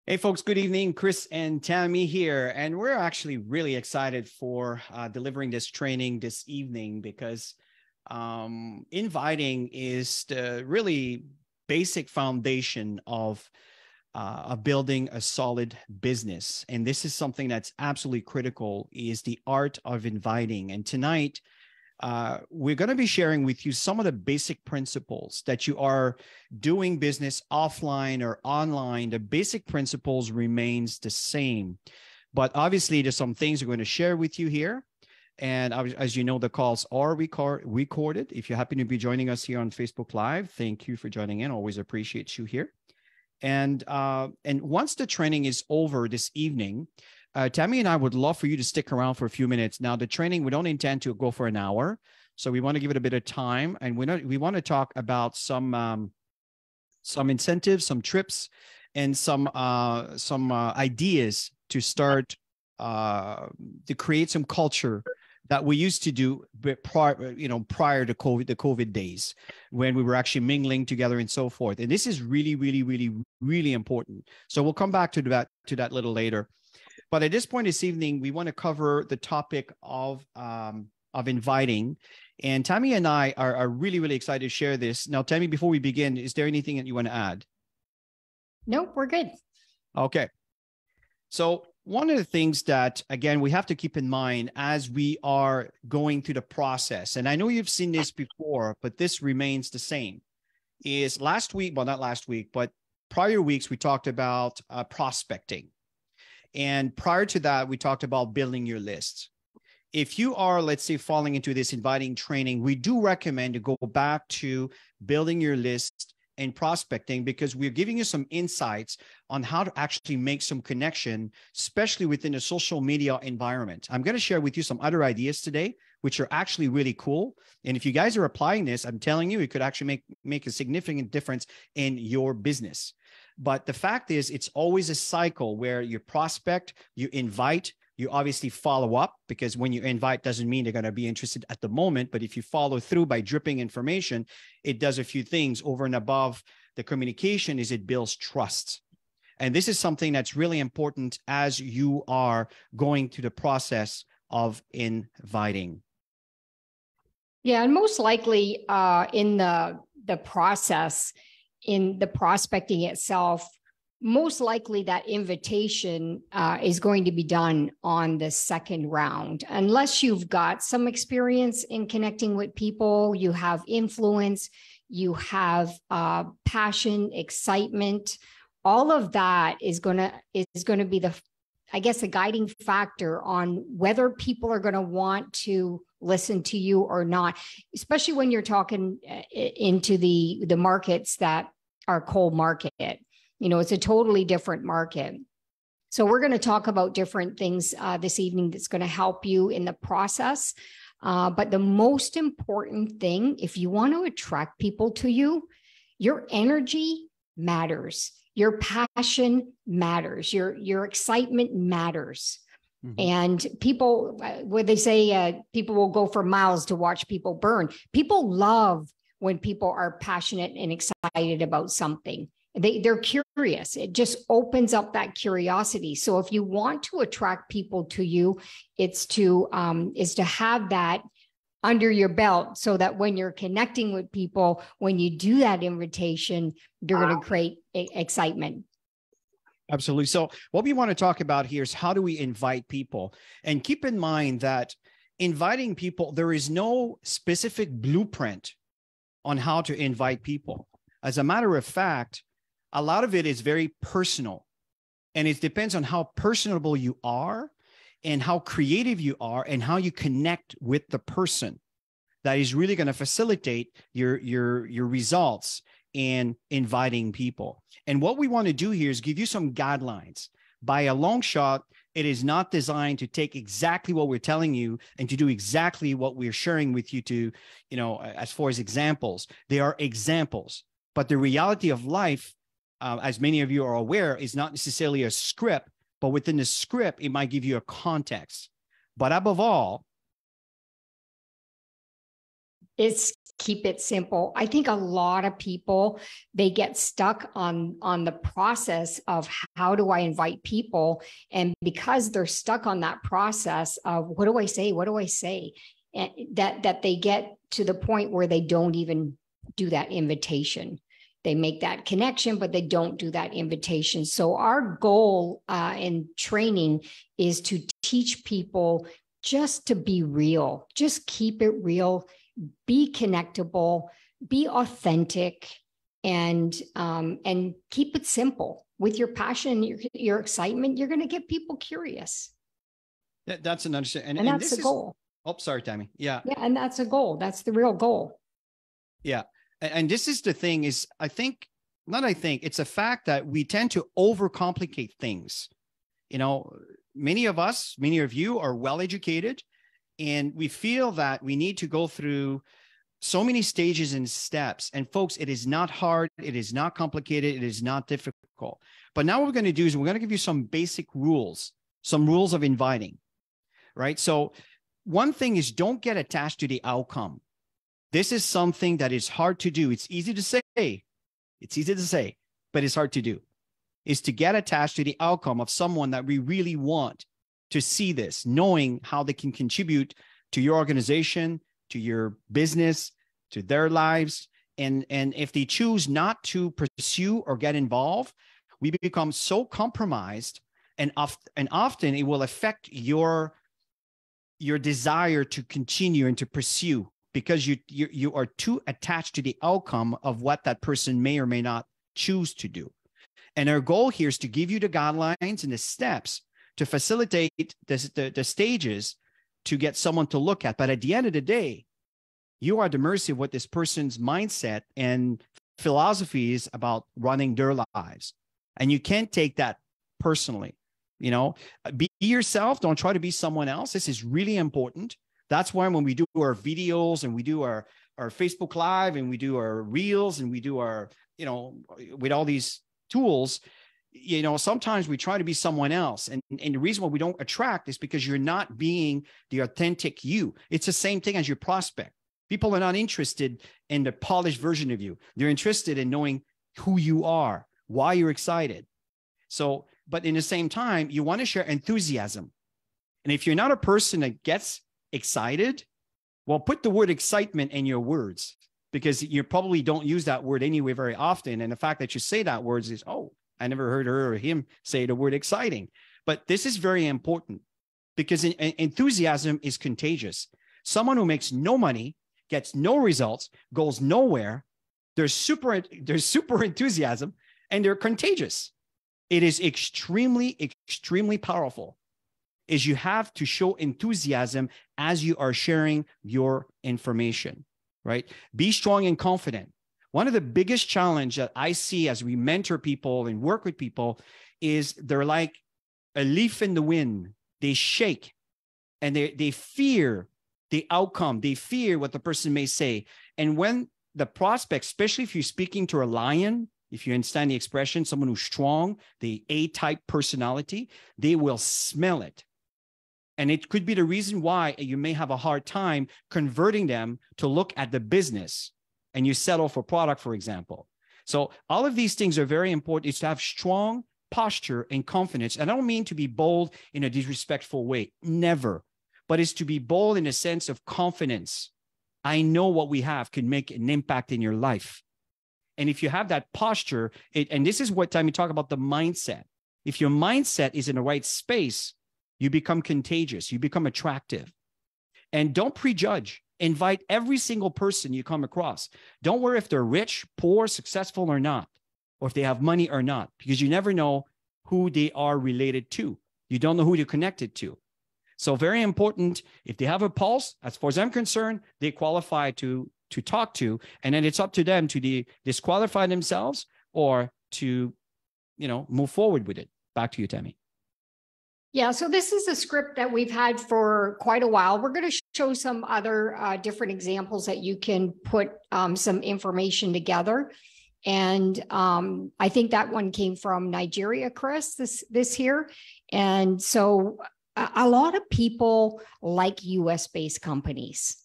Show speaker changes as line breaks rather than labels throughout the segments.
Hey folks, good evening. Chris and Tammy here, and we're actually really excited for delivering this training this evening because inviting is the really basic foundation of building a solid business. And this is something that's absolutely critical, is the art of inviting. And tonight, we're going to be sharing with you some of the basic principles that you are doing business offline or online. The basic principles remains the same, but obviously there's some things we're going to share with you here. And as you know, the calls are recorded. If you happen to be joining us here on Facebook Live, thank you for joining in. Always appreciate you here. And once the training is over this evening, Tammy and I would love for you to stick around for a few minutes. Now, the training, we don't intend to go for an hour, so we want to give it a bit of time, and we want to talk about some incentives, some trips, and some ideas to start to create some culture that we used to do prior to COVID, the COVID days, when we were actually mingling together and so forth. And this is really, really, really, really important. So we'll come back to that a little later. But at this point this evening, we want to cover the topic of inviting. And Tammy and I are really, really excited to share this. Now, Tammy, before we begin, is there anything that you want to add?
Nope, we're good.
Okay. So one of the things that, again, we have to keep in mind as we are going through the process, and I know you've seen this before, but this remains the same, is last week, well, not last week, but prior weeks, we talked about prospecting. And prior to that, we talked about building your list. If you are, let's say, falling into this inviting training, we do recommend to go back to building your list and prospecting, because we're giving you some insights on how to actually make some connection, especially within a social media environment. I'm going to share with you some other ideas today, which are actually really cool. And if you guys are applying this, I'm telling you, it could actually make a significant difference in your business. But the fact is, it's always a cycle where you prospect, you invite, you obviously follow up, because when you invite doesn't mean they're going to be interested at the moment. But if you follow through by dripping information, it does a few things over and above the communication. Is it builds trust. And this is something that's really important as you are going through the process of inviting.
Yeah, and most likely in the process, in the prospecting itself, most likely that invitation is going to be done on the second round. Unless you've got some experience in connecting with people, you have influence, you have passion, excitement, all of that is going to be the guiding factor on whether people are going to want to listen to you or not, especially when you're talking into the markets that are cold market. You know, it's a totally different market. So we're going to talk about different things this evening that's going to help you in the process. But the most important thing, if you want to attract people to you, your energy matters. Your passion matters. Your excitement matters. Mm-hmm. And people, where they say people will go for miles to watch people burn. People love when people are passionate and excited about something. They're curious. It just opens up that curiosity. So if you want to attract people to you, it's to have that under your belt, so that when you're connecting with people, when you do that invitation, they're going to create excitement.
Absolutely. So what we want to talk about here is how do we invite people? And keep in mind that inviting people, there is no specific blueprint on how to invite people. As a matter of fact, a lot of it is very personal, and it depends on how personable you are and how creative you are and how you connect with the person. That is really going to facilitate your results in inviting people. And what we want to do here is give you some guidelines. By a long shot, it is not designed to take exactly what we're telling you and to do exactly what we're sharing with you to, as far as examples. They are examples, but the reality of life, as many of you are aware, is not necessarily a script, but within the script, it might give you a context. But above all,
It's keep it simple. I think a lot of people, they get stuck on the process of how do I invite people, and because they're stuck on that process of what do I say, and that they get to the point where they don't even do that invitation. They make that connection, but they don't do that invitation. So our goal in training is to teach people just to be real, just keep it real, be connectable, be authentic, and keep it simple. With your passion and your excitement, you're going to get people curious.
That's an understanding.
And that's the goal.
Oh, sorry, Tammy. Yeah.
Yeah, and that's a goal. That's the real goal.
Yeah. And this is the thing is, it's a fact that we tend to overcomplicate things. You know, many of you are well-educated, and we feel that we need to go through so many stages and steps. And folks, it is not hard. It is not complicated. It is not difficult. But now what we're going to do is we're going to give you some basic rules, some rules of inviting, right? So one thing is, don't get attached to the outcome. This is something that is hard to do. It's easy to say, but it's hard to do, is to get attached to the outcome of someone that we really want to see this, knowing how they can contribute to your organization, to your business, to their lives. And if they choose not to pursue or get involved, we become so compromised, and often it will affect your desire to continue and to pursue, because you are too attached to the outcome of what that person may or may not choose to do. And our goal here is to give you the guidelines and the steps to facilitate the stages to get someone to look at. But at the end of the day, you are at the mercy of what this person's mindset and philosophy is about running their lives. And you can't take that personally. You know, be yourself. Don't try to be someone else. This is really important. That's why when we do our videos and we do our Facebook Live and we do our reels and we do our, with all these tools, sometimes we try to be someone else. And the reason why we don't attract is because you're not being the authentic you. It's the same thing as your prospect. People are not interested in the polished version of you. They're interested in knowing who you are, why you're excited. So, but in the same time, you want to share enthusiasm. And if you're not a person that gets excited, well, put the word excitement in your words, because you probably don't use that word anyway very often. And the fact that you say that word is, oh, I never heard her or him say the word exciting. But this is very important, because enthusiasm is contagious. Someone who makes no money, gets no results, goes nowhere, there's super enthusiasm, and they're contagious. It is extremely, extremely powerful. Is you have to show enthusiasm as you are sharing your information, right? Be strong and confident. One of the biggest challenges that I see as we mentor people and work with people is they're like a leaf in the wind. They shake and they fear the outcome. They fear what the person may say. And when the prospect, especially if you're speaking to a lion, if you understand the expression, someone who's strong, the A-type personality, they will smell it. And it could be the reason why you may have a hard time converting them to look at the business and you settle for product, for example. So all of these things are very important. Is to have strong posture and confidence. And I don't mean to be bold in a disrespectful way, never, but it's to be bold in a sense of confidence. I know what we have can make an impact in your life. And if you have that posture, and this is what time you talk about the mindset. If your mindset is in the right space, you become contagious, you become attractive. And don't prejudge. Invite every single person you come across. Don't worry if they're rich, poor, successful or not, or if they have money or not, because you never know who they are related to. You don't know who they're connected to. So very important, if they have a pulse, as far as I'm concerned, they qualify to talk to, and then it's up to them to disqualify themselves or to, move forward with it. Back to you, Tammy.
Yeah, so this is a script that we've had for quite a while. We're going to show some other different examples that you can put some information together. And I think that one came from Nigeria, Chris, this here. And so a lot of people like US-based companies.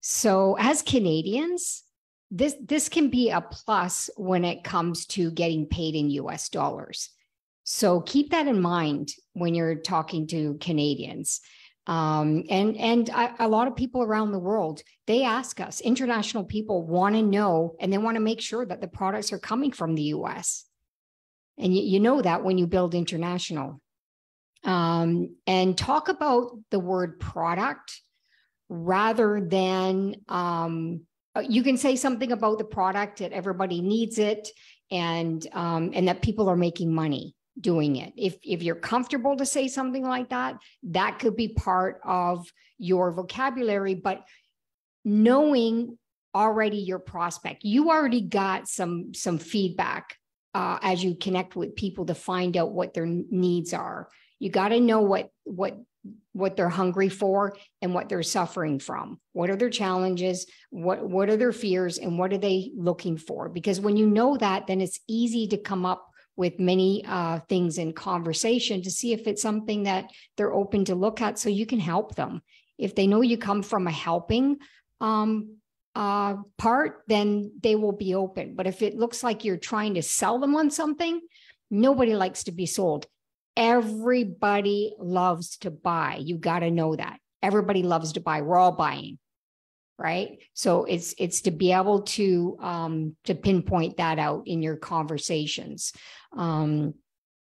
So as Canadians, this can be a plus when it comes to getting paid in US dollars. So keep that in mind when you're talking to Canadians. A lot of people around the world, they ask us, international people want to know, and they want to make sure that the products are coming from the US. And you know that when you build international. And talk about the word product rather than, you can say something about the product that everybody needs it and that people are making money doing it. If you're comfortable to say something like that, that could be part of your vocabulary, but knowing already your prospect, you already got some feedback as you connect with people to find out what their needs are. You got to know what they're hungry for and what they're suffering from. What are their challenges? What are their fears? And what are they looking for? Because when you know that, then it's easy to come up with many things in conversation to see if it's something that they're open to look at so you can help them. If they know you come from a helping part, then they will be open. But if it looks like you're trying to sell them on something, nobody likes to be sold. Everybody loves to buy. You got to know that. Everybody loves to buy. We're all buying, right? So it's to be able to pinpoint that out in your conversations. And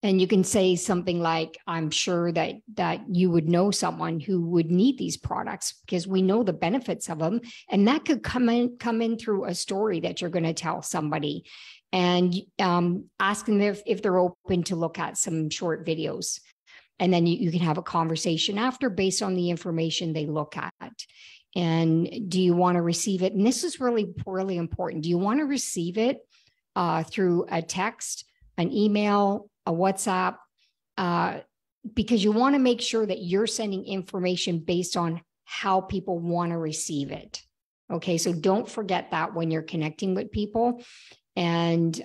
you can say something like, I'm sure that you would know someone who would need these products because we know the benefits of them. And that could come in through a story that you're going to tell somebody, and ask them if they're open to look at some short videos. And then you can have a conversation after based on the information they look at. And do you want to receive it? And this is really, really important. Do you want to receive it through a text, an email, a WhatsApp? Because you want to make sure that you're sending information based on how people want to receive it. Okay, so don't forget that when you're connecting with people. And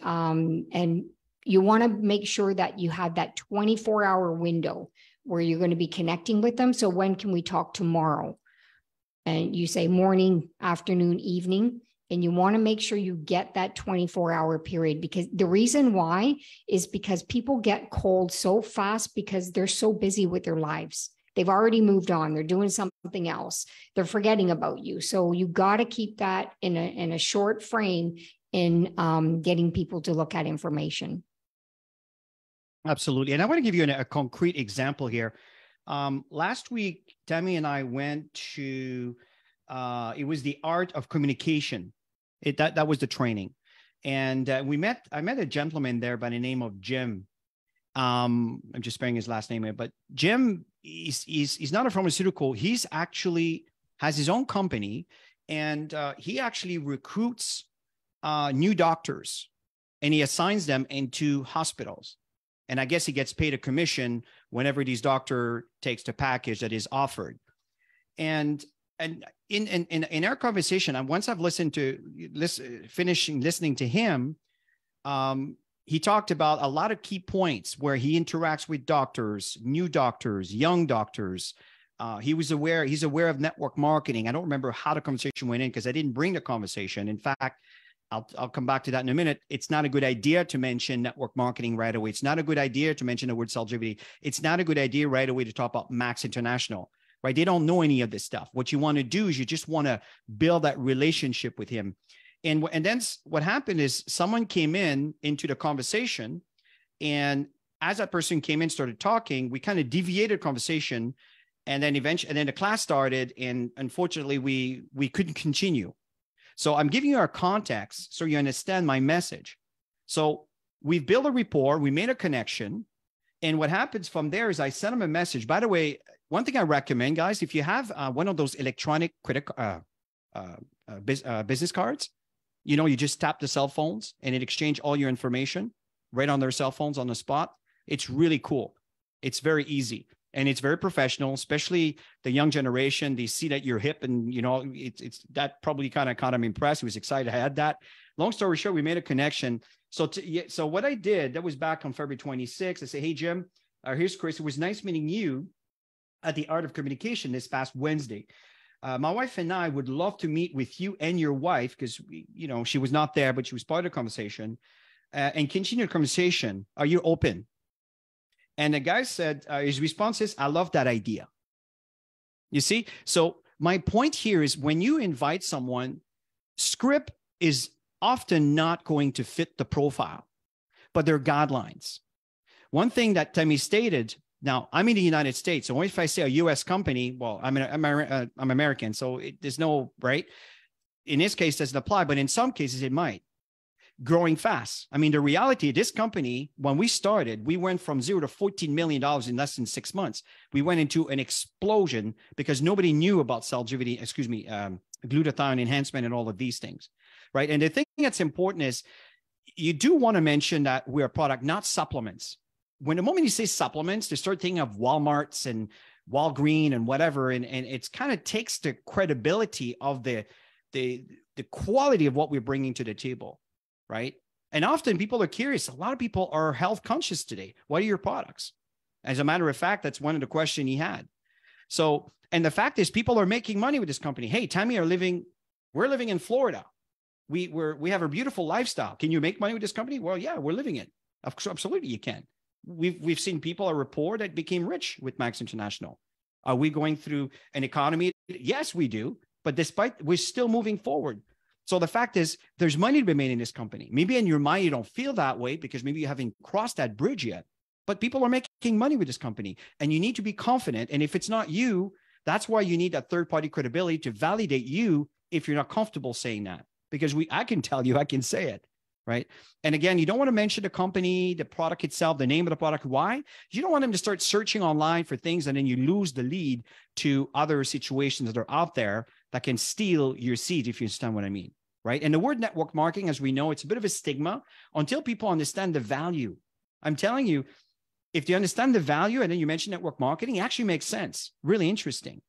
you want to make sure that you have that 24-hour window where you're going to be connecting with them. So when can we talk tomorrow? And you say morning, afternoon, evening, and you want to make sure you get that 24-hour period, because the reason why is because people get cold so fast because they're so busy with their lives. They've already moved on. They're doing something else. They're forgetting about you. So you got to keep that in a short frame in getting people to look at information.
Absolutely. And I want to give you a concrete example here. Last week, Tammy and I went to, it was the art of communication. That was the training. And I met a gentleman there by the name of Jim. I'm just sparing his last name here, but Jim, he's not a pharmaceutical. He's actually has his own company, and he actually recruits new doctors, and he assigns them into hospitals. And I guess he gets paid a commission whenever these doctor takes the package that is offered. And in our conversation, and once I've listening to him, he talked about a lot of key points where he interacts with doctors, new doctors, young doctors. He's aware of network marketing. I don't remember how the conversation went in because I didn't bring the conversation. In fact, I'll come back to that in a minute. It's not a good idea to mention network marketing right away. It's not a good idea to mention the word Celgevity. It's not a good idea right away to talk about Max International, right? They don't know any of this stuff. What you want to do is you just want to build that relationship with him. And then what happened is someone came into the conversation, and as that person came in, started talking, we kind of deviated conversation, and then the class started, and unfortunately we couldn't continue. So I'm giving you our context so you understand my message. So we've built a rapport, we made a connection, and what happens from there is I send them a message. By the way, one thing I recommend, guys, if you have one of those electronic business cards, you just tap the cell phones and it exchanges all your information right on their cell phones on the spot. It's really cool. It's very easy. And it's very professional, especially the young generation. They see that you're hip, and it's that probably kind of caught him impressed. He was excited I had that. Long story short, we made a connection. So what I did, that was back on February 26th. I say, hey, Jim, here's Chris. It was nice meeting you at the Art of Communication this past Wednesday. my wife and I would love to meet with you and your wife, because, she was not there, but she was part of the conversation, and continue the conversation. Are you open? And the guy said, his response is, I love that idea. You see? So my point here is, when you invite someone, script is often not going to fit the profile, but they're guidelines. One thing that Tammy stated, now I'm in the United States, so if I say a US company, well, I'm American, so there's no, right? In this case, doesn't apply, but in some cases it might. Growing fast. I mean, the reality, this company, when we started, we went from $0 to $14 million in less than 6 months. We went into an explosion because nobody knew about glutathione enhancement and all of these things, right? And the thing that's important is, you do want to mention that we're a product, not supplements. When the moment you say supplements, they start thinking of Walmarts and Walgreens and whatever, and it's kind of takes the credibility of the quality of what we're bringing to the table, right? And often people are curious. A lot of people are health conscious today. What are your products? As a matter of fact, that's one of the questions he had. So, and the fact is, people are making money with this company. Hey, Tammy, we're living in Florida. We have a beautiful lifestyle. Can you make money with this company? Well, yeah, we're living it. Absolutely, you can. We've seen people report that became rich with Max International. Are we going through an economy? Yes, we do. But despite, we're still moving forward. So the fact is, there's money to be made in this company. Maybe in your mind, you don't feel that way because maybe you haven't crossed that bridge yet. But people are making money with this company, and you need to be confident. And if it's not you, that's why you need that third-party credibility to validate you if you're not comfortable saying that. Because I can tell you, I can say it. Right. And again, you don't want to mention the company, the product itself, the name of the product. Why? You don't want them to start searching online for things, and then you lose the lead to other situations that are out there that can steal your seed, if you understand what I mean. Right. And the word network marketing, as we know, it's a bit of a stigma until people understand the value. I'm telling you, if they understand the value and then you mention network marketing, it actually makes sense. Really interesting.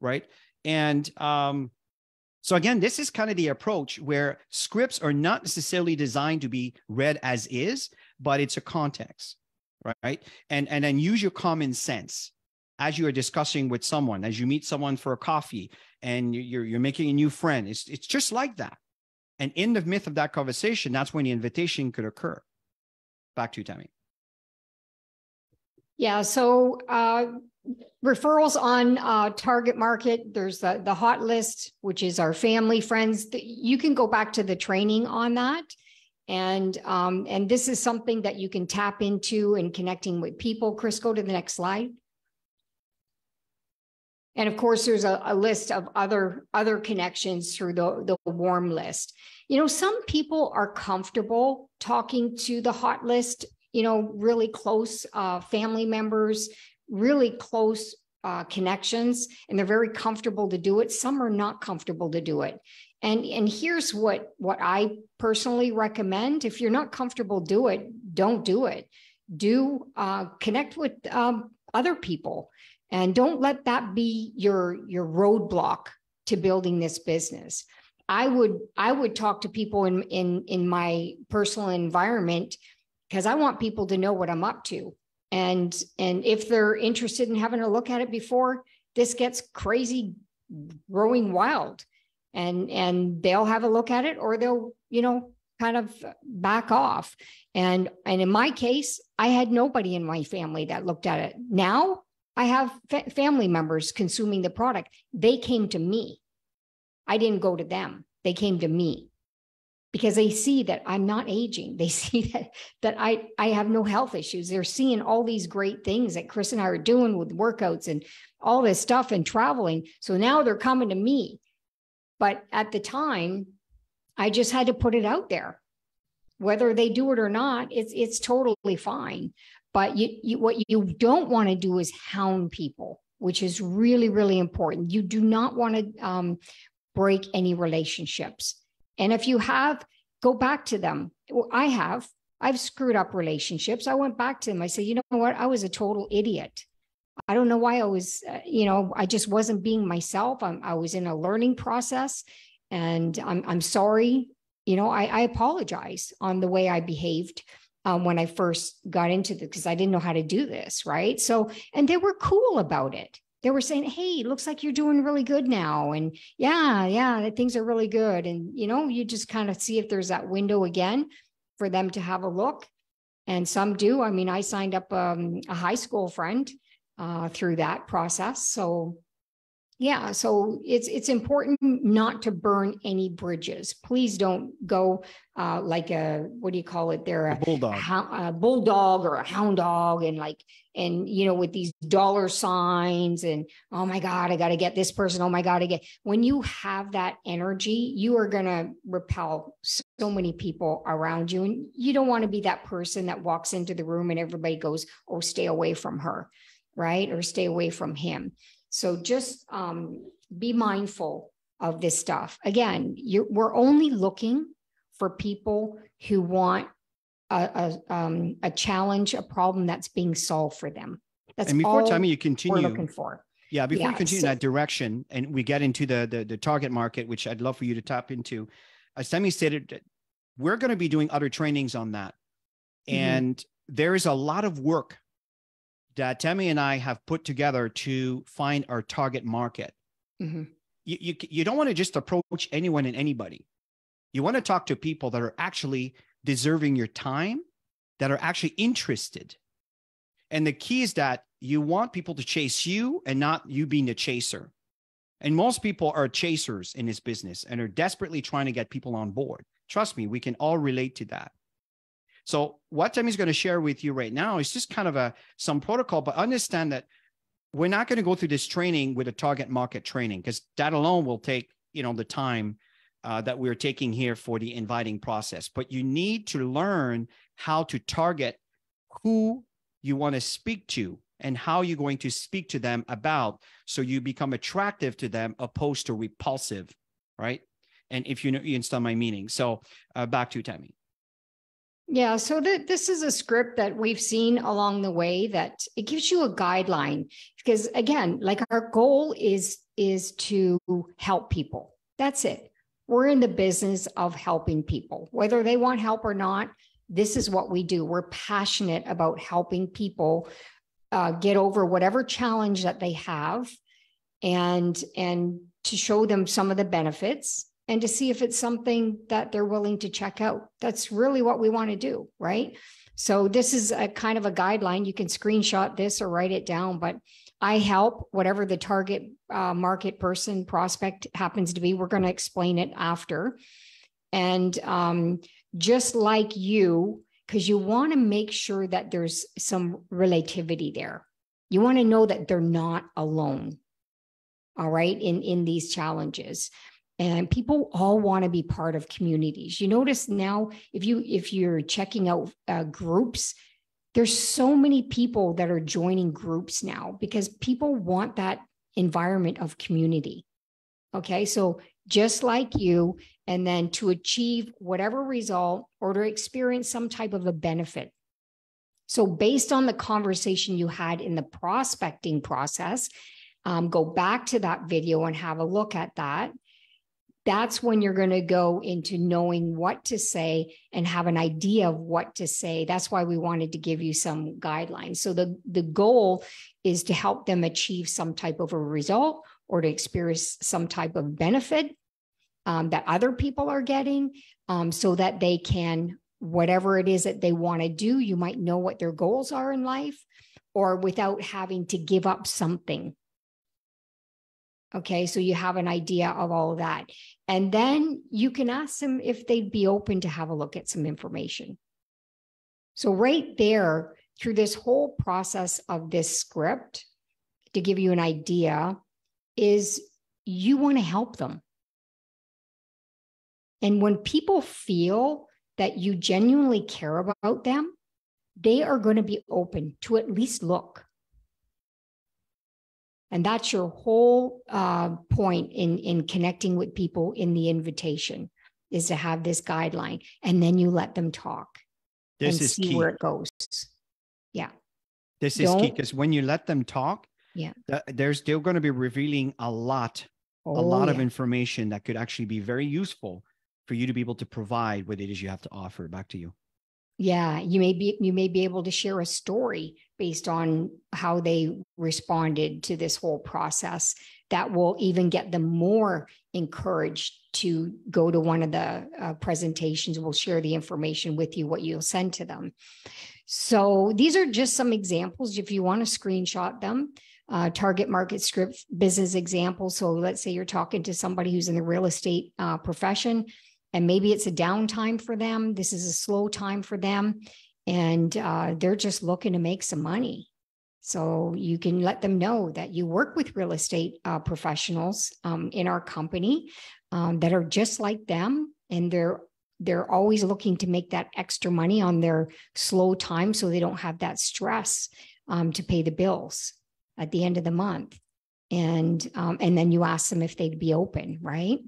Right. And so again, this is kind of the approach where scripts are not necessarily designed to be read as is, but it's a context, right? And then use your common sense as you are discussing with someone, as you meet someone for a coffee and you're making a new friend. It's just like that. And in the myth of that conversation, that's when the invitation could occur. Back to you, Tammy.
Yeah, so referrals on target market, there's the hot list, which is our family, friends. You can go back to the training on that. And this is something that you can tap into in connecting with people. Chris, go to the next slide. And of course, there's a list of other connections through the warm list. Some people are comfortable talking to the hot list, really close family members, really close connections, and they're very comfortable to do it. Some are not comfortable to do it. And here's what I personally recommend. If you're not comfortable, don't do it. Connect with other people, and don't let that be your roadblock to building this business. I would talk to people in my personal environment, because I want people to know what I'm up to. And if they're interested in having a look at it before this gets crazy, growing wild, and they'll have a look at it, or they'll, kind of back off. And in my case, I had nobody in my family that looked at it. Now I have family members consuming the product. They came to me. I didn't go to them. They came to me, because they see that I'm not aging. They see that I have no health issues. They're seeing all these great things that Chris and I are doing with workouts and all this stuff and traveling. So now they're coming to me. But at the time, I just had to put it out there. Whether they do it or not, it's totally fine. But what you don't want to do is hound people, which is really, really important. You do not want to break any relationships. And if you have, go back to them. I've screwed up relationships. I went back to them. I said, you know what? I was a total idiot. I don't know why I was, I just wasn't being myself. I was in a learning process, and I'm sorry. I apologize on the way I behaved when I first got into this, because I didn't know how to do this. Right. So, and they were cool about it. They were saying, hey, it looks like you're doing really good now. And yeah, things are really good. And, you just kind of see if there's that window again for them to have a look. And some do. I mean, I signed up a high school friend through that process. So yeah, so it's important not to burn any bridges. Please don't go like what do you call it? They're
a bulldog,
a bulldog or a hound dog, and with these dollar signs and, oh my God, I got to get this person. Oh my God, when you have that energy, you are going to repel so many people around you, and you don't want to be that person that walks into the room and everybody goes, oh, stay away from her, right? Or stay away from him. So just be mindful of this stuff. Again, we're only looking for people who want a challenge, a problem that's being solved for them. That's
and before
all
Tammy, you continue,
we're looking for.
Yeah, before you continue in that direction, and we get into the target market, which I'd love for you to tap into, as Tammy stated, we're going to be doing other trainings on that. And there is a lot of work that Tammy and I have put together to find our target market. You don't want to just approach anyone and anybody. You want to talk to people that are actually deserving your time, that are actually interested. And the key is that you want people to chase you and not you being the chaser. And most people are chasers in this business and are desperately trying to get people on board. Trust me, we can all relate to that. So what Tammy's going to share with you right now is just kind of some protocol, but understand that we're not going to go through this training with a target market training, because that alone will take, the time that we're taking here for the inviting process. But you need to learn how to target who you want to speak to and how you're going to speak to them about, so you become attractive to them opposed to repulsive, right? And if you understand my meaning. So back to Tammy.
Yeah, so this is a script that we've seen along the way that it gives you a guideline, because again, like our goal is to help people. That's it. We're in the business of helping people, whether they want help or not. This is what we do. We're passionate about helping people get over whatever challenge that they have, and to show them some of the benefits, and to see if it's something that they're willing to check out. That's really what we want to do, right? So this is a kind of a guideline. You can screenshot this or write it down, but I help whatever the target market person prospect happens to be. We're going to explain it after. And just like you, because you want to make sure that there's some relativity there. You want to know that they're not alone, all right, in these challenges. And people all want to be part of communities. You notice now, if you're checking out groups, there's so many people that are joining groups now because people want that environment of community. Okay, so just like you, and then to achieve whatever result or to experience some type of a benefit. So based on the conversation you had in the prospecting process, go back to that video and have a look at that. That's when you're going to go into knowing what to say and have an idea of what to say. That's why we wanted to give you some guidelines. So the goal is to help them achieve some type of a result or to experience some type of benefit that other people are getting, so that they can, whatever it is that they want to do, you might know what their goals are in life, or without having to give up something. Okay, so you have an idea of all of that. And then you can ask them if they'd be open to have a look at some information. So right there, through this whole process of this script, to give you an idea, is you want to help them. And when people feel that you genuinely care about them, they are going to be open to at least look. And that's your whole point in connecting with people in the invitation, is to have this guideline, and then you let them talk and see key. Where it goes. Yeah.
This is key, because when you let them talk,
yeah,
they're going to be revealing a lot of information that could actually be very useful for you to be able to provide what it is you have to offer. Back to you.
Yeah, you may be able to share a story based on how they responded to this whole process that will even get them more encouraged to go to one of the presentations. We'll share the information with you, what you'll send to them. So these are just some examples. If you want to screenshot them, target market script business examples. So let's say you're talking to somebody who's in the real estate profession, and maybe it's a downtime for them. This is a slow time for them, and they're just looking to make some money. So you can let them know that you work with real estate professionals in our company that are just like them, and they're always looking to make that extra money on their slow time, so they don't have that stress to pay the bills at the end of the month. And then you ask them if they'd be open, right?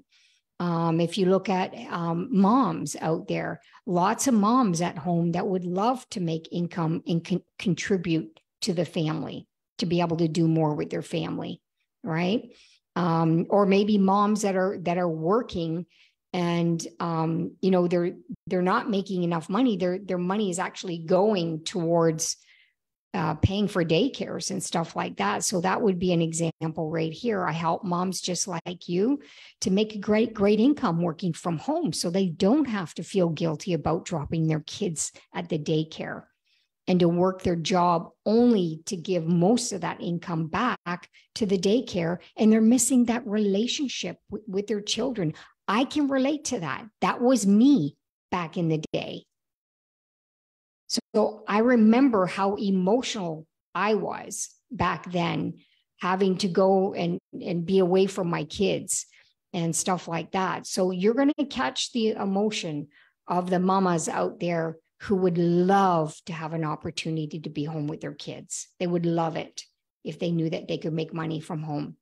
If you look at moms out there, lots of moms at home that would love to make income and contribute to the family, to be able to do more with their family, right? Or maybe moms that are working, and they're not making enough money. Their money is actually going towards paying for daycares and stuff like that. So that would be an example right here. I help moms just like you to make a great income working from home, so they don't have to feel guilty about dropping their kids at the daycare, and to work their job only to give most of that income back to the daycare. And they're missing that relationship with their children. I can relate to that. That was me back in the day. So I remember how emotional I was back then, having to go and be away from my kids and stuff like that. So you're going to catch the emotion of the mamas out there who would love to have an opportunity to be home with their kids. They would love it if they knew that they could make money from home.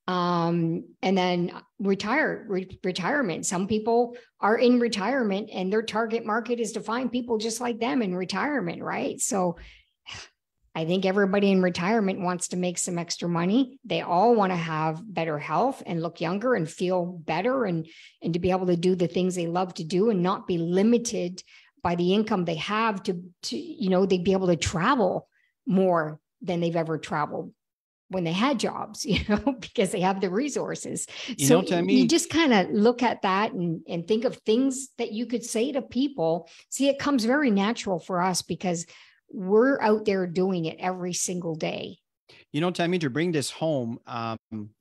And then retirement. Some people are in retirement, and their target market is to find people just like them in retirement, right? So I think everybody in retirement wants to make some extra money. They all want to have better health and look younger and feel better, and to be able to do the things they love to do and not be limited by the income they have to they'd be able to travel more than they've ever traveled when they had jobs, because they have the resources. You just kind of look at that and think of things that you could say to people. See, it comes very natural for us because we're out there doing it every single day.
Tammy, to bring this home, I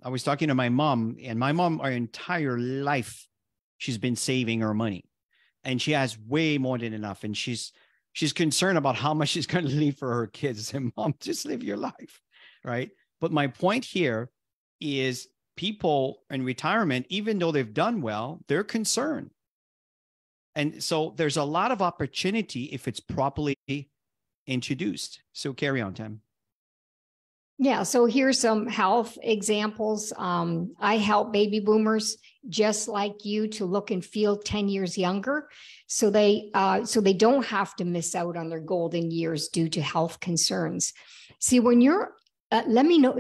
was talking to my mom, and my mom, her entire life, she's been saving her money, and she has way more than enough. And she's concerned about how much she's going to leave for her kids. And mom, just live your life, right? But my point here is people in retirement, even though they've done well, they're concerned. And so there's a lot of opportunity if it's properly introduced. So carry on, Tam.
Yeah, so here's some health examples. I help baby boomers just like you to look and feel 10 years younger, so they don't have to miss out on their golden years due to health concerns. See, when you're let me know.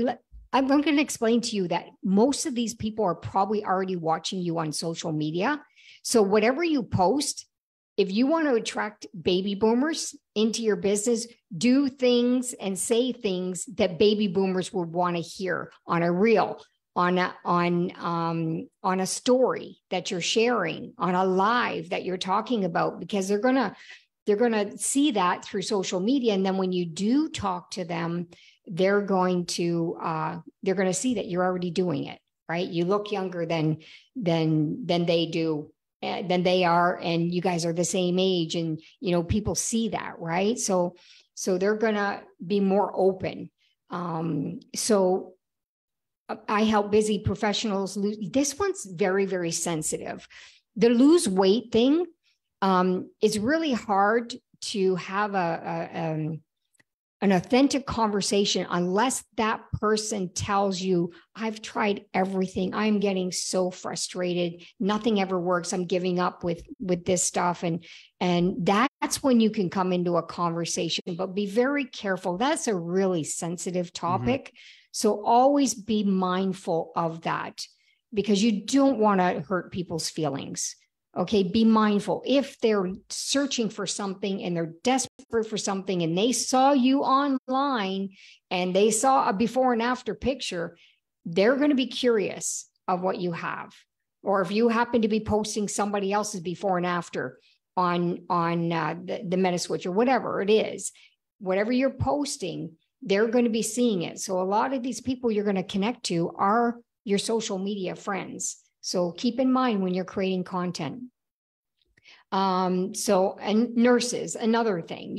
I'm going to explain to you that most of these people are probably already watching you on social media. So whatever you post, if you want to attract baby boomers into your business, do things and say things that baby boomers would want to hear on a reel, on a story that you're sharing, on a live that you're talking about, because they're going to see that through social media. And then when you do talk to them, they're going to see that you're already doing it, right? You look younger than they do, than they are, and you guys are the same age, and people see that, right? So they're gonna be more open. So I help busy professionals lose. This one's very, very sensitive. The lose weight thing is really hard to have an authentic conversation unless that person tells you, I've tried everything. I'm getting so frustrated. Nothing ever works. I'm giving up with this stuff. And that's when you can come into a conversation, but be very careful. That's a really sensitive topic. Mm-hmm. So always be mindful of that, because you don't want to hurt people's feelings. Okay, be mindful. If they're searching for something and they're desperate for something and they saw you online and they saw a before and after picture, they're going to be curious of what you have. Or if you happen to be posting somebody else's before and after on the Metaswitch or whatever it is, whatever you're posting, they're going to be seeing it. So a lot of these people you're going to connect to are your social media friends. So keep in mind when you're creating content. And nurses, another thing,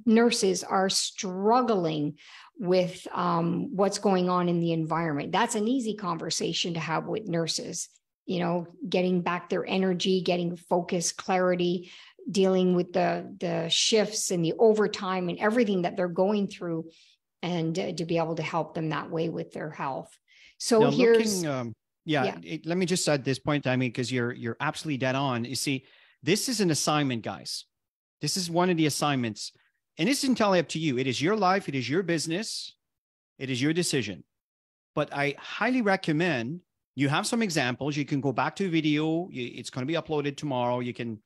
nurses are struggling with what's going on in the environment. That's an easy conversation to have with nurses, getting back their energy, getting focus, clarity, dealing with the shifts and the overtime and everything that they're going through, and to be able to help them that way with their health. So now here's...
let me just add this point, Tammy, because you're absolutely dead on. You see, this is an assignment, guys. This is one of the assignments, and it's entirely up to you. It is your life. It is your business. It is your decision. But I highly recommend you have some examples. You can go back to a video. It's going to be uploaded tomorrow. You can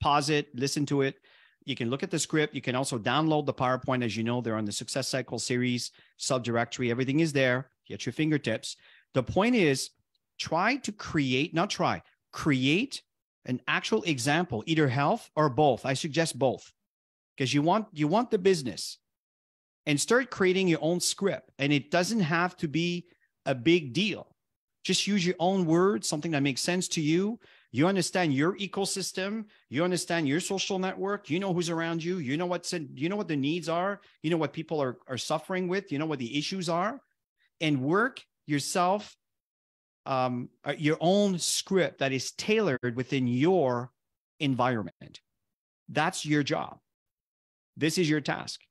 pause it, listen to it. You can look at the script. You can also download the PowerPoint. As you know, they're on the Success Cycle series subdirectory. Everything is there at your fingertips. The point is, create an actual example, either health or both. I suggest both, because you want the business, and start creating your own script. And it doesn't have to be a big deal. Just use your own words, something that makes sense to you. You understand your ecosystem. You understand your social network. You know who's around you. You know what the needs are. You know what people are suffering with. You know what the issues are, and work yourself your own script that is tailored within your environment. That's your job. This is your task.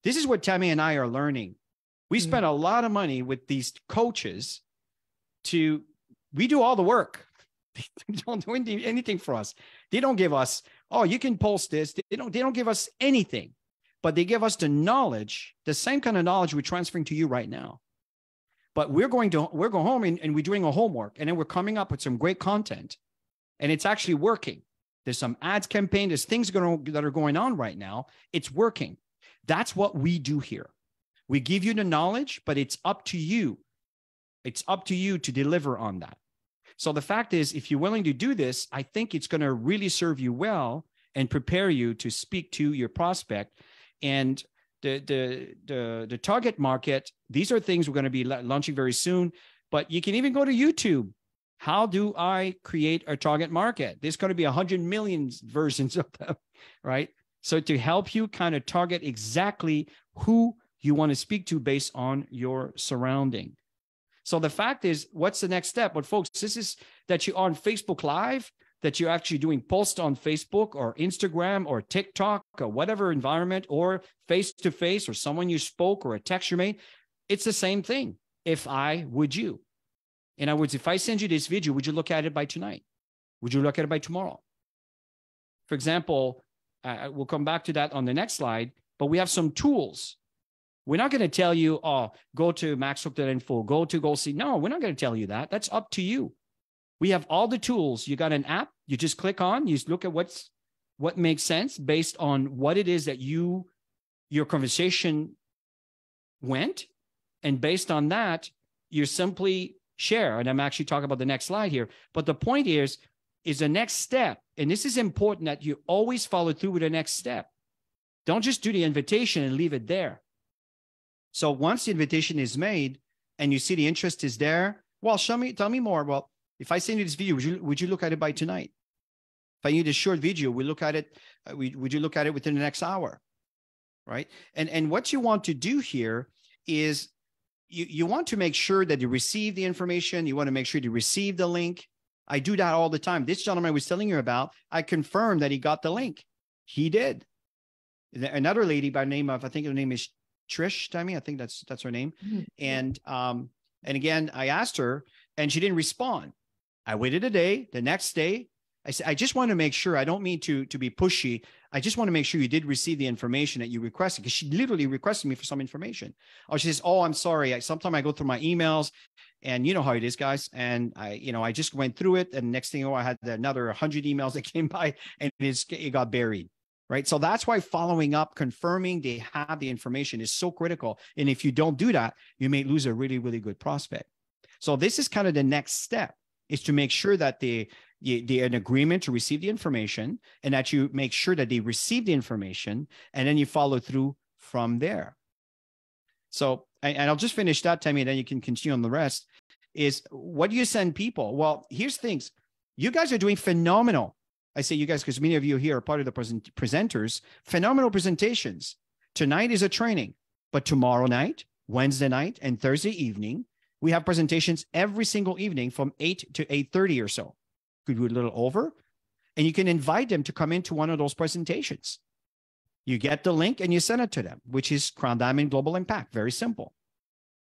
This is what Tammy and I are learning. We spent a lot of money with these coaches we do all the work. They don't do anything for us. They don't give us, you can post this. They don't give us anything, but they give us the knowledge, the same kind of knowledge we're transferring to you right now. But we're going home and we're doing a homework, and then we're coming up with some great content, and it's actually working. There's some ads campaign. There's things that are going on right now. It's working. That's what we do here. We give you the knowledge, but it's up to you. It's up to you to deliver on that. So the fact is, if you're willing to do this, I think it's going to really serve you well and prepare you to speak to your prospect. And the target market, these are things we're going to be launching very soon, but you can even go to YouTube. How do I create a target market? There's going to be 100 million versions of them, right? So to help you kind of target exactly who you want to speak to based on your surrounding. So the fact is, what's the next step? But folks, this is that you're on Facebook Live, that you're actually doing posts on Facebook or Instagram or TikTok or whatever environment, or face-to-face, or someone you spoke or a text you made. It's the same thing. In other words, if I send you this video, would you look at it by tonight? Would you look at it by tomorrow? For example, we'll come back to that on the next slide, but we have some tools. We're not going to tell you, go to maxhook.info, go to GoalSeek. No, we're not going to tell you that. That's up to you. We have all the tools. You got an app. You just click on, you look at what makes sense based on what it is that your conversation went. And based on that, you simply share. And I'm actually talking about the next slide here. But the point is the next step. And this is important, that you always follow through with the next step. Don't just do the invitation and leave it there. So once the invitation is made and you see the interest is there, well, tell me more. Well, if I send you this video, would you look at it by tonight? If I need a short video, would you look at it within the next hour? Right? And what you want to do here is you want to make sure that you receive the information. You want to make sure you receive the link. I do that all the time. This gentleman I was telling you about, I confirmed that he got the link. He did. Another lady by the name of, I think her name is Trish, Tammy, I think that's her name. Mm-hmm. And again, I asked her and she didn't respond. I waited a day. The next day, I said, I just want to make sure, I don't mean to be pushy. I just want to make sure you did receive the information that you requested, because she literally requested me for some information. Oh, she says, I'm sorry. Sometimes I go through my emails And you know how it is, guys. And I just went through it, and next thing you know, I had another 100 emails that came by, and it got buried. Right. So that's why following up, confirming they have the information is so critical. And if you don't do that, you may lose a really, really good prospect. So this is kind of the next step, is to make sure that they're in agreement to receive the information, and that you make sure that they receive the information, and then you follow through from there. So, and I'll just finish that, Tammy, and then you can continue on the rest. Is what do you send people? Well, here's things. You guys are doing phenomenal. I say you guys because many of you here are part of the presenters. Phenomenal presentations. Tonight is a training, but tomorrow night, Wednesday night, and Thursday evening, we have presentations every single evening from 8 to 8:30 or so. Could do a little over, and you can invite them to come into one of those presentations. You get the link and you send it to them, which is Crown Diamond Global Impact. Very simple,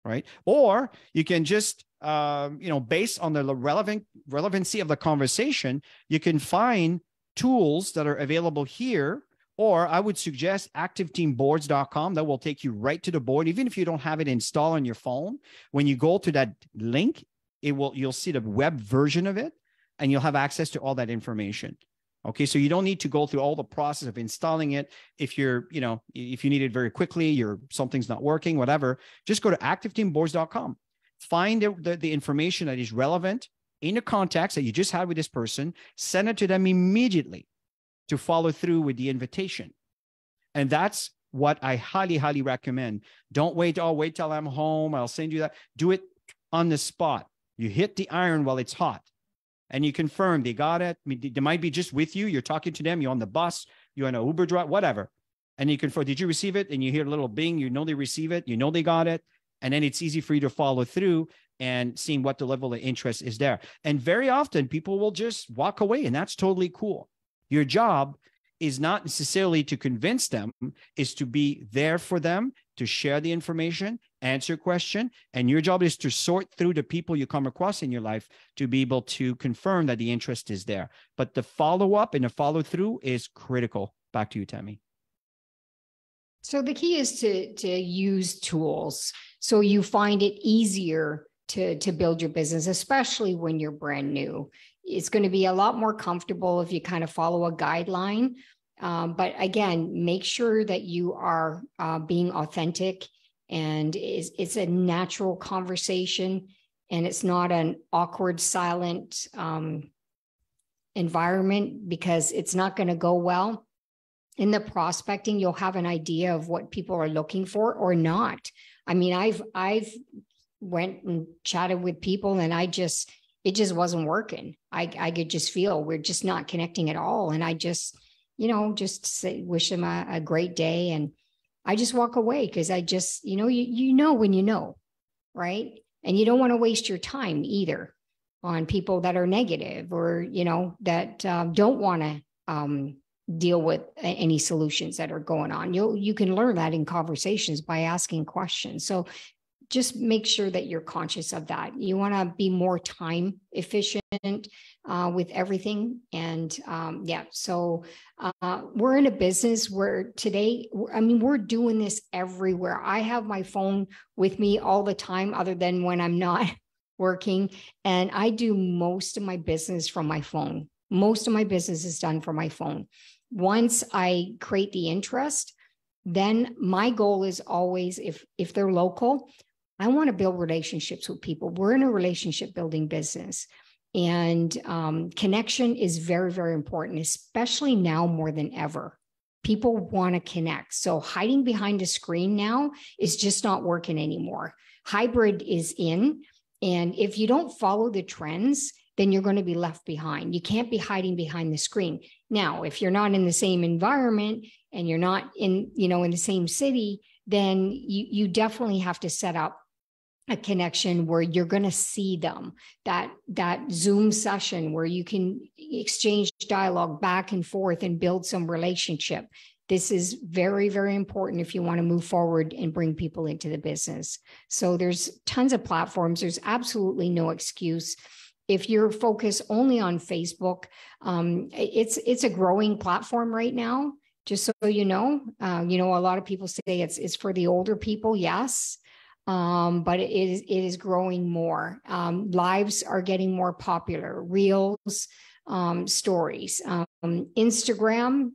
right? Or you can just, based on the relevancy of the conversation, you can find tools that are available here. Or I would suggest activeteamboards.com. That will take you right to the board. Even if you don't have it installed on your phone, when you go to that link, you'll see the web version of it, and you'll have access to all that information. Okay, so you don't need to go through all the process of installing it. If if you need it very quickly, something's not working, whatever, just go to activeteamboards.com. Find the information that is relevant in the context that you just had with this person, send it to them immediately to follow through with the invitation. And that's what I highly, highly recommend. Don't wait till I'm home, I'll send you that. Do it on the spot. You hit the iron while it's hot. And you confirm they got it. I mean, they might be just with you. You're talking to them. You're on the bus. You're on an Uber drive, whatever. And you confirm, did you receive it? And you hear a little bing. You know they receive it. You know they got it. And then it's easy for you to follow through and seeing what the level of interest is there. And very often people will just walk away, and that's totally cool. Your job is not necessarily to convince them, is to be there for them, to share the information, answer question. And your job is to sort through the people you come across in your life to be able to confirm that the interest is there. But the follow-up and the follow-through is critical. Back to you, Tammy.
So the key is to use tools so you find it easier to build your business, especially when you're brand new. It's going to be a lot more comfortable if you kind of follow a guideline. But again, make sure that you are being authentic, and it's a natural conversation, and it's not an awkward, silent environment, because it's not going to go well. In the prospecting, you'll have an idea of what people are looking for or not. I mean, I've went and chatted with people, and it just wasn't working. I could just feel we're just not connecting at all. And I just wish them a great day. And I just walk away, because I just, you know, when you know, right? And you don't want to waste your time either on people that are negative, or, that don't want to deal with any solutions that are going on. You can learn that in conversations by asking questions. So just make sure that you're conscious of that. You want to be more time efficient with everything. And so we're in a business where today, we're doing this everywhere. I have my phone with me all the time, other than when I'm not working. And I do most of my business from my phone. Most of my business is done from my phone. Once I create the interest, then my goal is always, if they're local, I want to build relationships with people. We're in a relationship building business, and connection is very, very important, especially now more than ever. People want to connect. So hiding behind a screen now is just not working anymore. Hybrid is in. And if you don't follow the trends, then you're going to be left behind. You can't be hiding behind the screen. Now, if you're not in the same environment and you're not in the same city, then you definitely have to set up a connection where you're going to see them, that Zoom session where you can exchange dialogue back and forth and build some relationship. This is very, very important if you want to move forward and bring people into the business. So there's tons of platforms. There's absolutely no excuse. If you're focused only on Facebook, it's a growing platform right now. Just so you know, a lot of people say it's for the older people. Yes. but it is growing more. Lives are getting more popular, reels, stories. Instagram,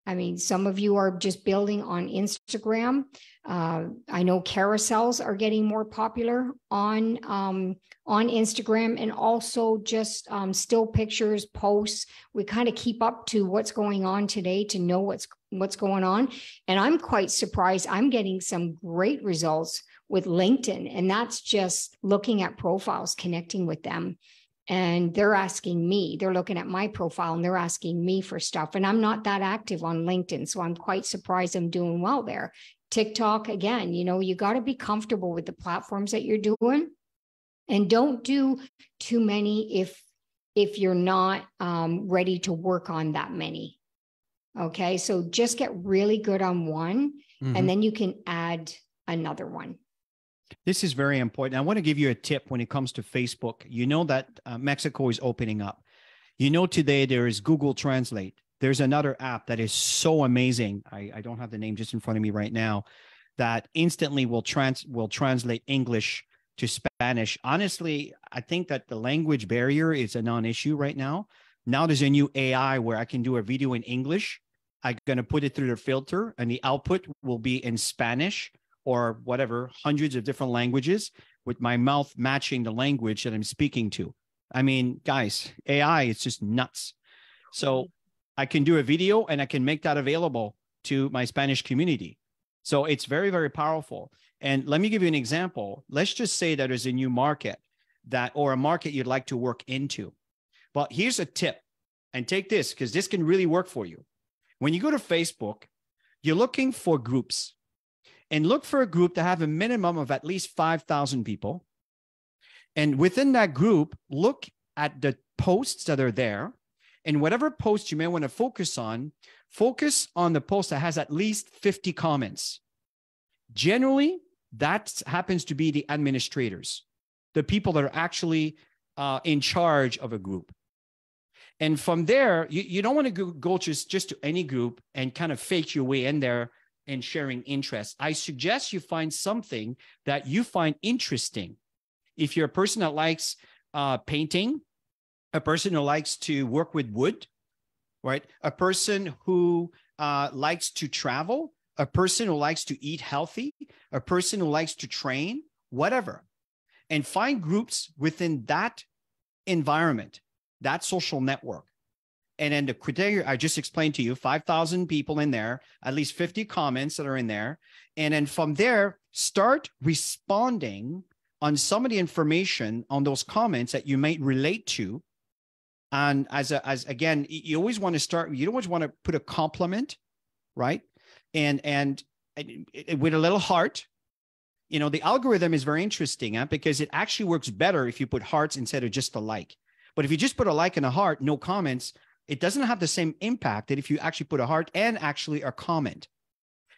I mean, some of you are just building on Instagram. I know carousels are getting more popular on Instagram, and also just still pictures, posts. We kind of keep up to what's going on today to know what's going on. And I'm quite surprised. I'm getting some great results with LinkedIn, and that's just looking at profiles, connecting with them. And they're asking me, they're looking at my profile and they're asking me for stuff. And I'm not that active on LinkedIn. So I'm quite surprised I'm doing well there. TikTok, again, you got to be comfortable with the platforms that you're doing, and don't do too many if you're not ready to work on that many. Okay. So just get really good on one, and then you can add another one.
This is very important. I want to give you a tip when it comes to Facebook. You know that Mexico is opening up. Today there is Google Translate. There's another app that is so amazing. I don't have the name just in front of me right now, that instantly will translate English to Spanish. Honestly, I think that the language barrier is a non-issue right now. Now there's a new AI where I can do a video in English. I'm going to put it through the filter, and the output will be in Spanish or whatever, hundreds of different languages, with my mouth matching the language that I'm speaking to. I mean, guys, AI, it's just nuts. So I can do a video and I can make that available to my Spanish community. So it's very, very powerful. And let me give you an example. Let's just say that there's a new market or a market you'd like to work into. Well, here's a tip, and take this because this can really work for you. When you go to Facebook, you're looking for groups. And look for a group to have a minimum of at least 5,000 people. And within that group, look at the posts that are there. And whatever post you may want to focus on the post that has at least 50 comments. Generally, that happens to be the administrators, the people that are actually in charge of a group. And from there, you don't want to go just to any group and kind of fake your way in there and sharing interests. I suggest you find something that you find interesting. If you're a person that likes painting, a person who likes to work with wood, right? A person who likes to travel, a person who likes to eat healthy, a person who likes to train, whatever. And find groups within that environment, that social network. And then the criteria I just explained to you, 5,000 people in there, at least 50 comments that are in there. And then from there, start responding on some of the information on those comments that you might relate to. And again, you always want to start, you always want to put a compliment, right? And with a little heart. The algorithm is very interesting because it actually works better if you put hearts instead of just a like. But if you just put a like and a heart, no comments, it doesn't have the same impact that if you actually put a heart and actually a comment.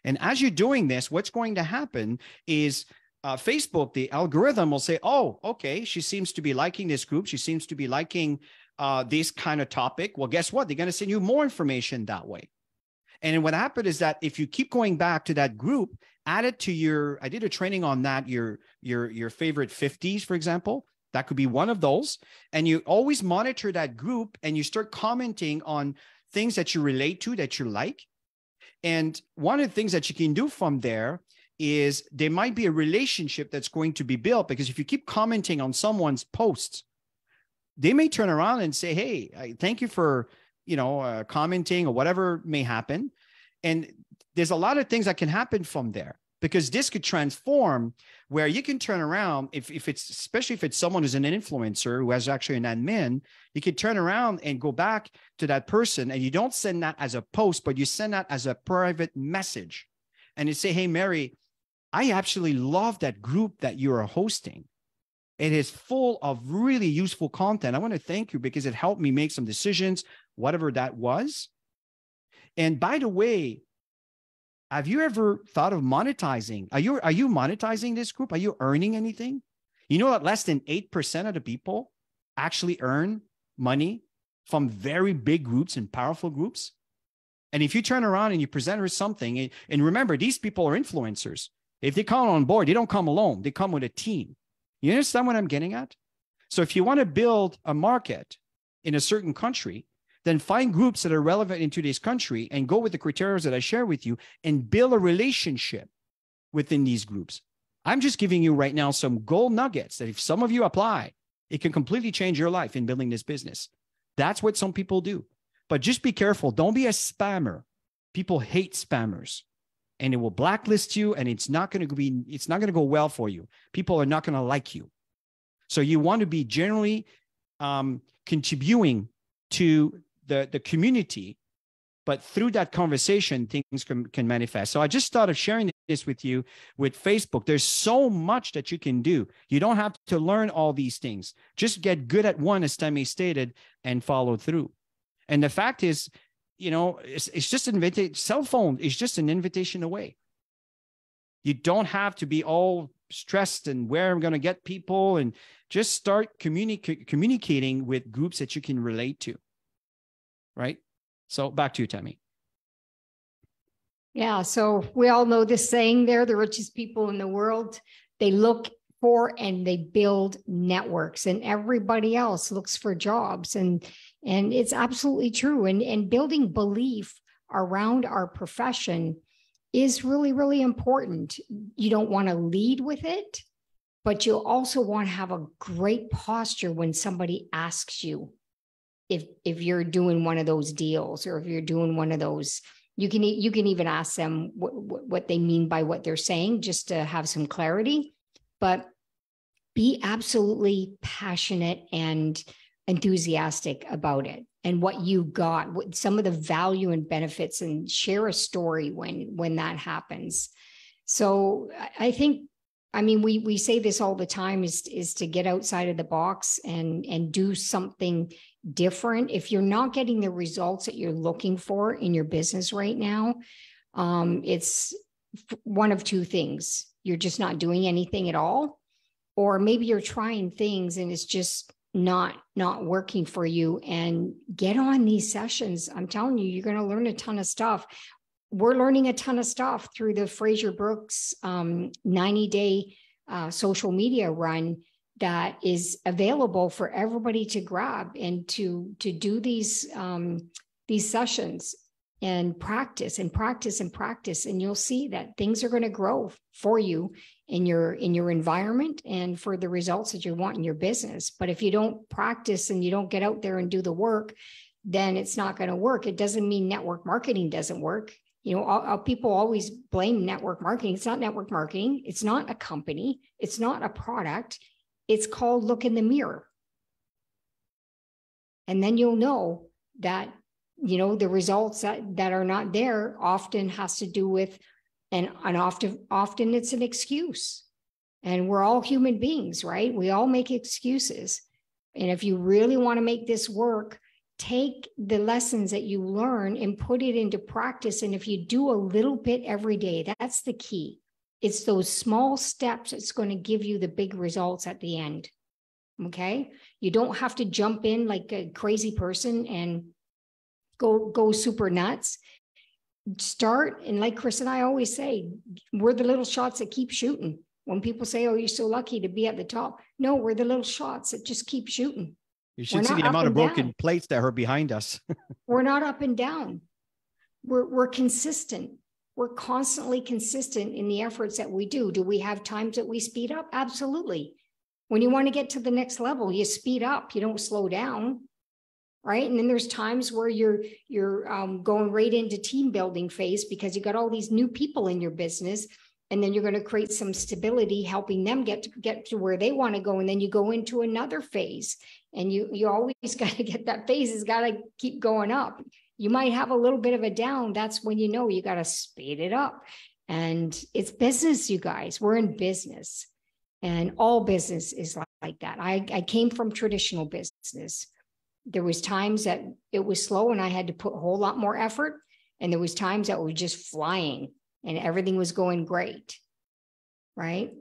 And as you're doing this, what's going to happen is Facebook, the algorithm will say, oh, okay, she seems to be liking this group. She seems to be liking this kind of topic. Well, guess what? They're going to send you more information that way. And then what happened is that if you keep going back to that group, add it to I did a training on that, your favorite 50s, for example. That could be one of those. And you always monitor that group and you start commenting on things that you relate to, that you like. And one of the things that you can do from there is there might be a relationship that's going to be built, because if you keep commenting on someone's posts, they may turn around and say, hey, thank you for, commenting or whatever may happen. And there's a lot of things that can happen from there, because this could transform where you can turn around especially if it's someone who's an influencer who has actually an admin, you could turn around and go back to that person, and you don't send that as a post, but you send that as a private message. And you say, hey, Mary, I actually love that group that you are hosting. It is full of really useful content. I want to thank you because it helped me make some decisions, whatever that was. And by the way, have you ever thought of monetizing? Are you monetizing this group? Are you earning anything? You know that less than 8% of the people actually earn money from very big groups and powerful groups. And if you turn around and you present her something, and remember, these people are influencers. If they come on board, they don't come alone. They come with a team. You understand what I'm getting at? So if you want to build a market in a certain country, then find groups that are relevant in today's country and go with the criteria that I share with you and build a relationship within these groups. I'm just giving you right now some gold nuggets that if some of you apply, it can completely change your life in building this business. That's what some people do. But just be careful. Don't be a spammer. People hate spammers, and it will blacklist you, and it's not going to go well for you. People are not going to like you. So you want to be generally contributing to the community, but through that conversation, things can manifest. So I just started sharing this with you with Facebook. There's so much that you can do. You don't have to learn all these things. Just get good at one, as Tammy stated, and follow through. And the fact is, it's just an invitation. Cell phone is just an invitation away. You don't have to be all stressed and where I'm going to get people, and just start communicating with groups that you can relate to. Right? So back to you, Tammy.
Yeah. So we all know this saying there, the richest people in the world, they look for and they build networks, and everybody else looks for jobs. And it's absolutely true. And building belief around our profession is really, really important. You don't want to lead with it, but you also want to have a great posture when somebody asks you if you're doing one of those deals, or if you're doing one of those. You can even ask them what they mean by what they're saying, just to have some clarity. But be absolutely passionate and enthusiastic about it and what you got, what some of the value and benefits, and share a story when that happens. So I think, we say this all the time, is to get outside of the box and do something different. If you're not getting the results that you're looking for in your business right now, it's one of two things. You're just not doing anything at all, or maybe you're trying things and it's just not working for you. And get on these sessions. I'm telling you, you're going to learn a ton of stuff. We're learning a ton of stuff through the Fraser Brooks 90-day social media run that is available for everybody to grab and to do these sessions and practice and practice and practice. And you'll see that things are going to grow for you in your environment and for the results that you want in your business. But if you don't practice and you don't get out there and do the work, then it's not going to work. It doesn't mean network marketing doesn't work. People always blame network marketing. It's not network marketing. It's not a company. It's not a product. It's called look in the mirror. And then you'll know that, the results that are not there often has to do with, and often it's an excuse. And we're all human beings, right? We all make excuses. And if you really want to make this work, take the lessons that you learn and put it into practice. And if you do a little bit every day, that's the key. It's those small steps that's going to give you the big results at the end. Okay? You don't have to jump in like a crazy person and go super nuts. Start, and like Chris and I always say, we're the little shots that keep shooting. When people say, oh, you're so lucky to be at the top. No, we're the little shots that just keep shooting.
You should see the amount of broken plates that are behind us.
We're not up and down. We're consistent. We're constantly consistent in the efforts that we do. Do we have times that we speed up? Absolutely. When you want to get to the next level, you speed up. You don't slow down, right? And then there's times where you're going right into team building phase because you got all these new people in your business. And then you're going to create some stability, helping them get to where they want to go. And then you go into another phase, and you always got to get that phase has got to keep going up. You might have a little bit of a down. That's when you know you got to speed it up. And it's business, you guys. We're in business, and all business is like that. I came from traditional business. There was times that it was slow and I had to put a whole lot more effort. And there was times that were just flying and everything was going great. Right.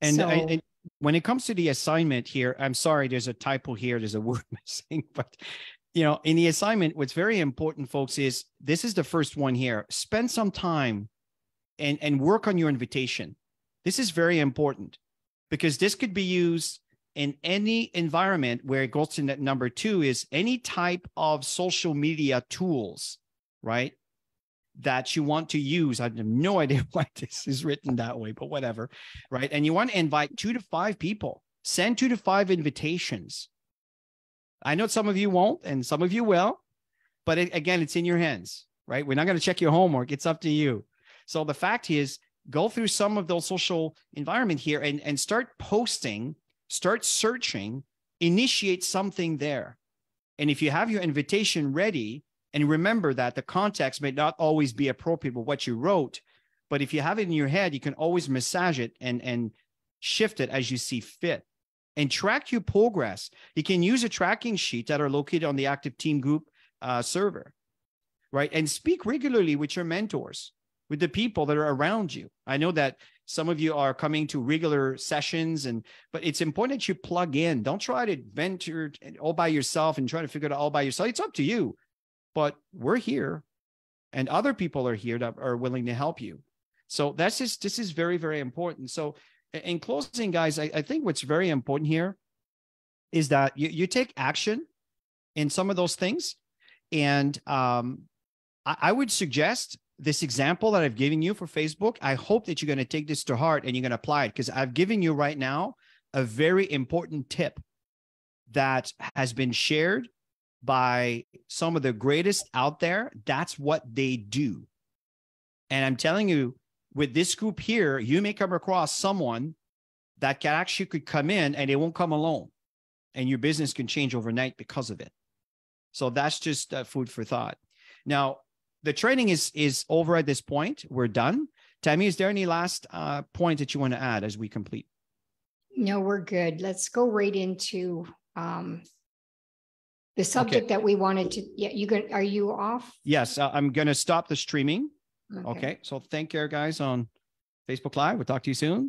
And when it comes to the assignment here, I'm sorry, there's a typo here. There's a word missing, but in the assignment, what's very important, folks, is this is the first one here. Spend some time and work on your invitation. This is very important because this could be used in any environment. Where it goes to number 2 is any type of social media tools, right? That you want to use. I have no idea why this is written that way, but whatever, right? And you want to invite 2 to 5 people. Send 2 to 5 invitations. I know some of you won't, and some of you will, but again, it's in your hands, right? We're not going to check your homework. It's up to you. So the fact is, go through some of those social environment here and start posting, start searching, initiate something there. And if you have your invitation ready, and remember that the context may not always be appropriate with what you wrote, but if you have it in your head, you can always massage it and shift it as you see fit. And track your progress. You can use a tracking sheet that are located on the Active Team Group server, right? And speak regularly with your mentors, with the people that are around you. I know that some of you are coming to regular sessions, but it's important that you plug in. Don't try to venture all by yourself and try to figure it out all by yourself. It's up to you. But we're here, and other people are here that are willing to help you. So this is very, very important. So in closing, guys, I think what's very important here is that you take action in some of those things. And I would suggest this example that I've given you for Facebook. I hope that you're going to take this to heart and you're going to apply it, because I've given you right now a very important tip that has been shared by some of the greatest out there. That's what they do. And I'm telling you, with this group here, you may come across someone that could come in, and they won't come alone, and your business can change overnight because of it. So that's just food for thought. Now, the training is over at this point. We're done. Tammy, is there any last point that you want to add as we complete?
No, we're good. Let's go right into the subject that we wanted to. Yeah, are you off?
Yes, I'm going to stop the streaming. Okay. So thank you guys on Facebook Live. We'll talk to you soon.